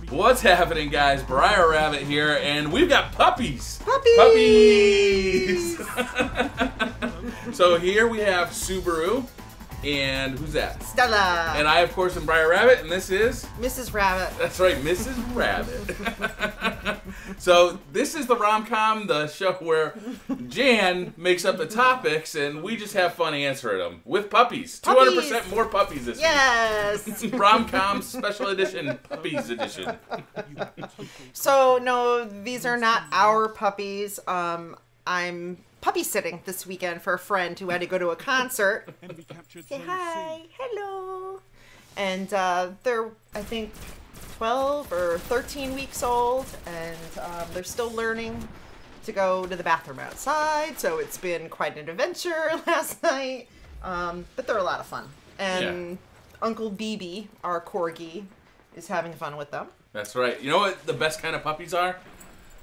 What's happening, guys? BriarRabbit here, and we've got puppies! Puppies! Puppies! So here we have Subaru, and who's that? Stella! And I, of course, am BriarRabbit, and this is... Mrs. Rabbit. That's right, Mrs. Rabbit. So this is the Romm-Comm, the show where Jan makes up the topics, and we just have fun answering them with puppies. 200% more puppies this yes. week. Romm-Comm Special Edition, Puppies Edition. So, no, these are not our puppies. I'm puppy sitting this weekend for a friend who had to go to a concert. Say hi. Hello. And they're, I think, 12 or 13 weeks old, and they're still learning to go to the bathroom outside, so it's been quite an adventure last night, but they're a lot of fun. And Uncle BB, our corgi, is having fun with them. That's right. You know what the best kind of puppies are?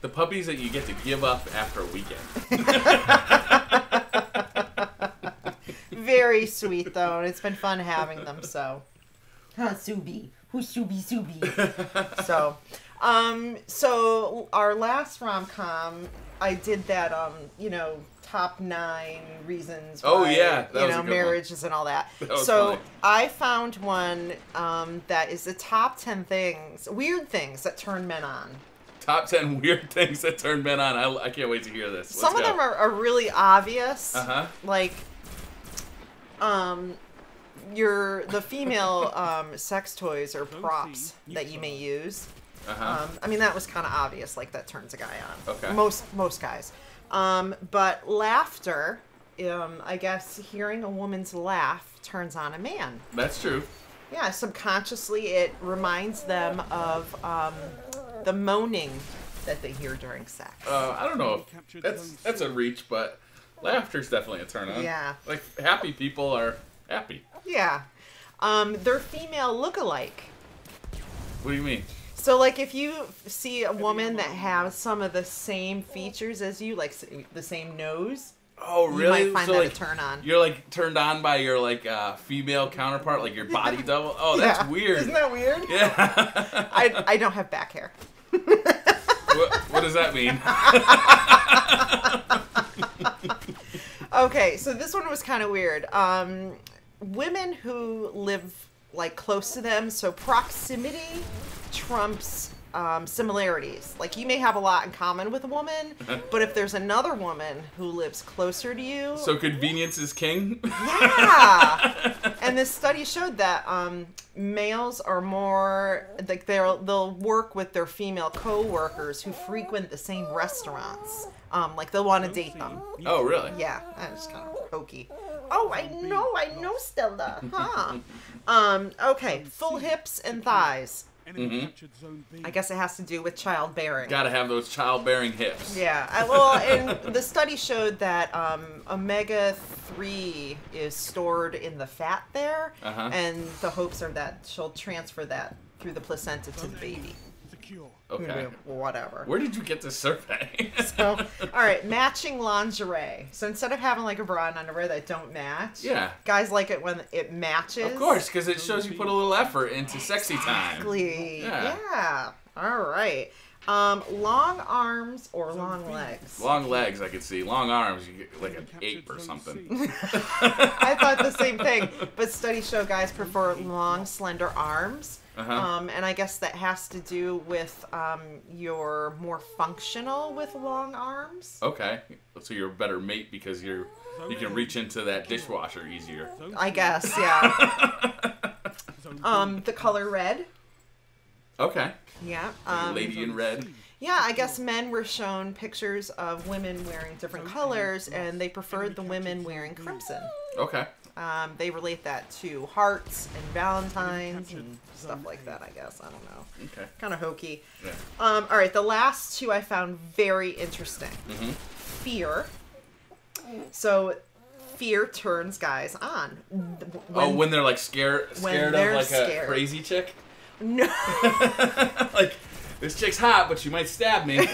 The puppies that you get to give up after a weekend. Very sweet, though, and it's been fun having them, so. Huh, Subi. Who's Subi? So our last Romm-Comm, I did that, top 9 reasons why, that was a good marriages one. And all that. That So funny. I found one that is the top 10 weird things that turn men on. Top 10 weird things that turn men on. I can't wait to hear this. Some of them are really obvious. Like, the female sex toys or props that you may use. I mean, that was kind of obvious, like that turns a guy on. Okay. Most guys. But laughter, I guess hearing a woman's laugh turns on a man. That's true. Yeah, subconsciously it reminds them of the moaning that they hear during sex. I don't know if that's a reach, but laughter's definitely a turn on. Yeah. Like, happy people are happy. Yeah. They're female look-alike. What do you mean? So, like, if you see a woman that has some of the same features as you, like the same nose, oh, really? you might find that a turn on. You're, like, turned on by your, like, female counterpart, like your body double? Oh, that's weird. Isn't that weird? Yeah. I don't have back hair. What does that mean? Okay, so this one was kind of weird. Women who live, like, close to them, so proximity trumps similarities. Like, you may have a lot in common with a woman, but if there's another woman who lives closer to you... So convenience is king? Yeah! And this study showed that males are more... like, they'll work with their female co-workers who frequent the same restaurants. Like, they'll want to date them. Oh, really? Yeah, that's kind of hokey. Oh, I know, Stella. Huh. Okay, full hips and thighs. I guess it has to do with childbearing. Gotta have those childbearing hips. Yeah. And the study showed that omega-3 is stored in the fat there, and the hopes are that she'll transfer that through the placenta to the baby. Okay. Whatever. Where did you get this survey? So, all right, matching lingerie. So instead of having like a bra and underwear that don't match, guys like it when it matches. Of course, because it shows you put a little effort into sexy time. Exactly. Yeah. All right. Long arms or long legs? Long legs, I could see. Long arms, you get like an ape or something. I thought the same thing, but studies show guys prefer long, slender arms. And I guess that has to do with you're more functional with long arms. Okay, so you're a better mate because you can reach into that dishwasher easier. I guess, yeah. The color red. Okay. Yeah. Lady in red. Yeah, I guess men were shown pictures of women wearing different colors, and they preferred the women wearing crimson. Okay. They relate that to hearts and Valentines and stuff like that, I guess. I don't know. Okay. Kind of hokey. Yeah. All right, the last two I found very interesting. Fear. So, fear turns guys on. When they're like scared of like a crazy chick? No. Like, this chick's hot, but she might stab me.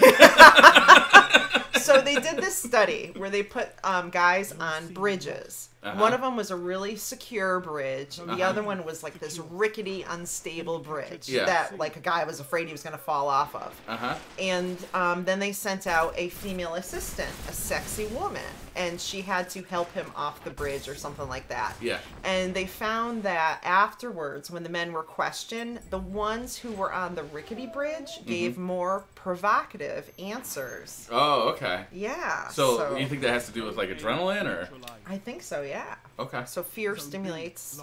So they did this study where they put guys on bridges. One of them was a really secure bridge. The other one was like this rickety, unstable bridge that like a guy was afraid he was going to fall off of. And then they sent out a female assistant, a sexy woman, and she had to help him off the bridge or something like that. Yeah. And they found that afterwards, when the men were questioned, the ones who were on the rickety bridge gave more provocative answers. Oh, okay. Yeah. So you think that has to do with like adrenaline, or? I think so, yeah. Okay. So fear stimulates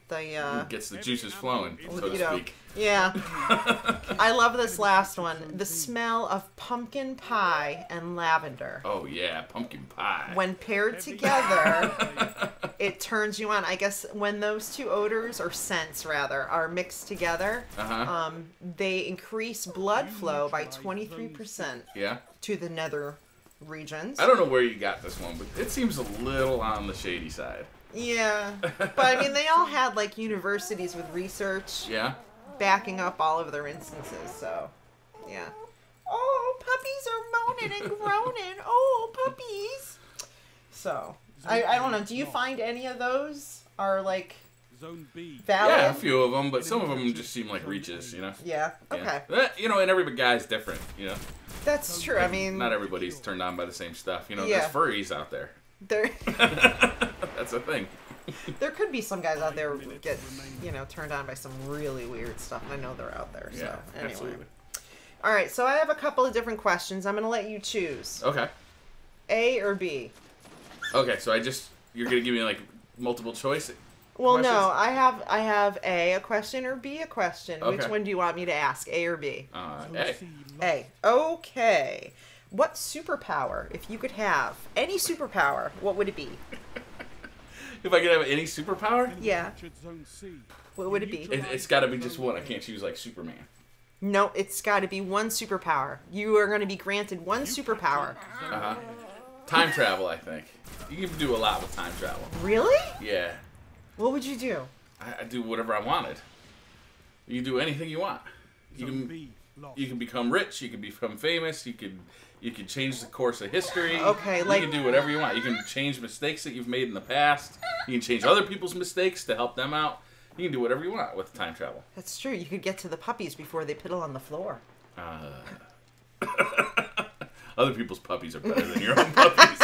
the gets the juices flowing, so to speak. Yeah. I love this last one. The smell of pumpkin pie and lavender. Oh yeah, pumpkin pie. When paired together, it turns you on. I guess when those two odors, or scents rather, are mixed together, they increase blood flow by 23%. Yeah. To the nether regions. I don't know where you got this one, but it seems a little on the shady side. Yeah, but I mean, they all had like universities with research. Yeah. Backing up all of their instances, so yeah. Oh, puppies are moaning and groaning. Oh, puppies. So I don't know. Do you find any of those are like valid? Yeah, a few of them, but some of them just seem like reaches, you know. Yeah. Okay. Yeah. You know, and every guy's different, you know. That's true. I mean, not everybody's turned on by the same stuff. You know, there's furries out there. That's a thing. There could be some guys out there who get, turned on by some really weird stuff. I know they're out there. So anyway. Absolutely. All right, so I have a couple of different questions. I'm going to let you choose. Okay. A or B? Okay, so you're going to give me like multiple choice? Well, questions? No, I have A, a question, or B, a question. Okay. Which one do you want me to ask, A or B? A. A. Okay. What superpower, if you could have any superpower, what would it be? If I could have any superpower? Yeah. What would it be? It's got to be just one. I can't choose like Superman. No, it's got to be one superpower. You are going to be granted one superpower. Time travel, I think. You can do a lot with time travel. Really? Yeah. What would you do? I do whatever I wanted. You can do anything you want. You can become rich. You can become famous. You can change the course of history. Okay, you can do whatever you want. You can change mistakes that you've made in the past. You can change other people's mistakes to help them out. You can do whatever you want with time travel. That's true. You could get to the puppies before they piddle on the floor. Other people's puppies are better than your own puppies.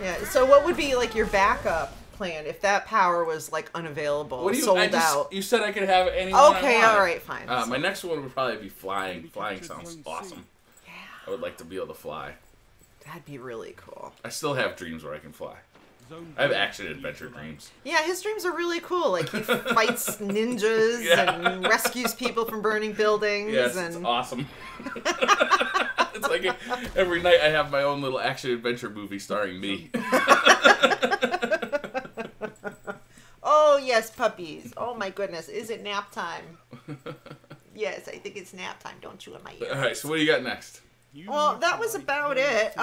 Yeah. So what would be like your backup plan if that power was like unavailable, sold out? You said I could have anyone. Okay, all right, fine. My next one would probably be flying. Flying sounds awesome. Yeah. I would like to be able to fly. That'd be really cool. I still have dreams where I can fly. I have action adventure dreams. Yeah, his dreams are really cool. Like he fights ninjas and rescues people from burning buildings. Yes, it's awesome. It's like every night I have my own little action adventure movie starring me. Oh, yes, puppies. Oh, my goodness. Is it nap time? Yes, I think it's nap time. Don't chew in my ear. All right, so what do you got next? Well, that was about it.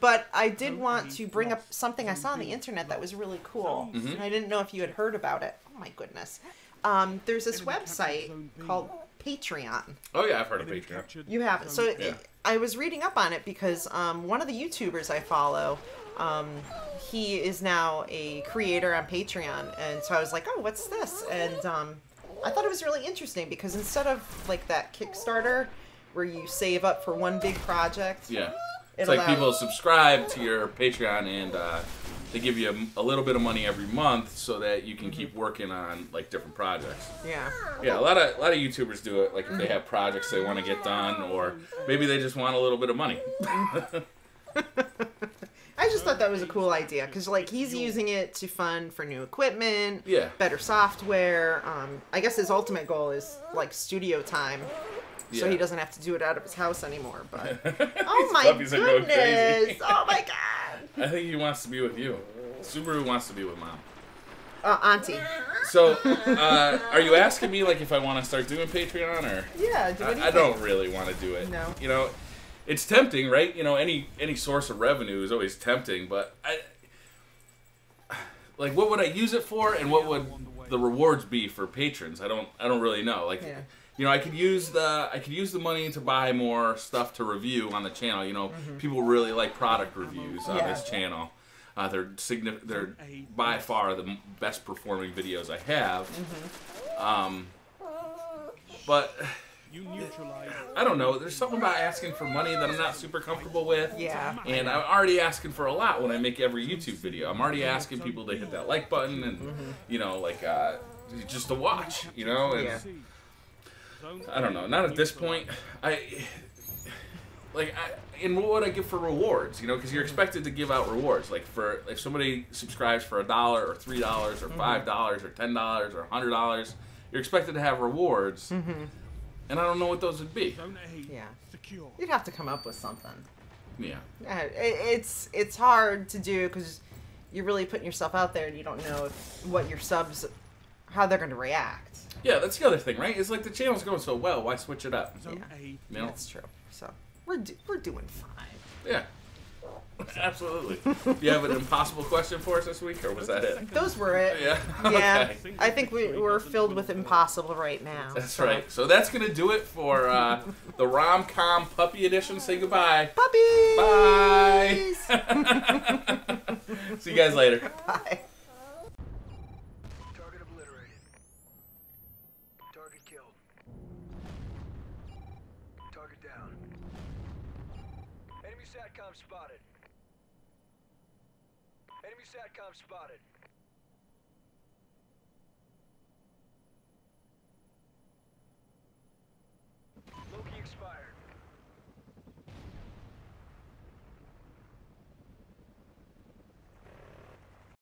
But I did want to bring up something I saw on the internet that was really cool. And I didn't know if you had heard about it. Oh, my goodness. There's this website called Patreon. Oh, yeah, I've heard of Patreon. You haven't. So I was reading up on it because one of the YouTubers I follow, he is now a creator on Patreon. And so I was like, oh, what's this? And I thought it was really interesting because instead of like that Kickstarter where you save up for one big project. Yeah. It's like people subscribe to your Patreon and they give you a little bit of money every month so that you can keep working on like different projects. Yeah. Yeah, a lot of YouTubers do it. Like if they have projects they want to get done, or maybe they just want a little bit of money. I just thought that was a cool idea because like he's using it to fund for new equipment, better software. I guess his ultimate goal is like studio time. So he doesn't have to do it out of his house anymore. But oh my goodness! Oh my god! I think he wants to be with you. Subaru wants to be with Mom. Auntie. So, are you asking me like if I want to start doing Patreon or? Yeah. I don't really want to do it. No. You know, it's tempting, right? You know, any source of revenue is always tempting, but like, what would I use it for, and what would the rewards be for patrons? I don't really know. Like. you know, I could use the money to buy more stuff to review on the channel. You know, people really like product reviews on this channel. They're by far the best performing videos I have. But I don't know. There's something about asking for money that I'm not super comfortable with. Yeah. And I'm already asking for a lot when I make every YouTube video. I'm already asking people to hit that like button and, you know, like, just to watch, you know? And I don't know. Not at this point. And what would I give for rewards? You know, because you're expected to give out rewards. Like for if somebody subscribes for $1 or $3 or $5 or $10 or $100, you're expected to have rewards. And I don't know what those would be. Yeah, you'd have to come up with something. Yeah. It's hard to do because you're really putting yourself out there and you don't know what your subs, how they're going to react. Yeah, that's the other thing, right? It's like the channel's going so well. Why switch it up? Yeah, you know? That's true. So we're doing fine. Yeah. Absolutely. Do you have an impossible question for us this week, or was that it? Those were it. Yeah. Yeah. Okay. I think we're filled with impossible right now. That's right. So that's going to do it for the Romm-Comm Puppy Edition. Say goodbye. Puppies! Bye! See you guys later. Bye. Target obliterated. Target killed. Target down. Enemy SATCOM spotted. Enemy SATCOM spotted.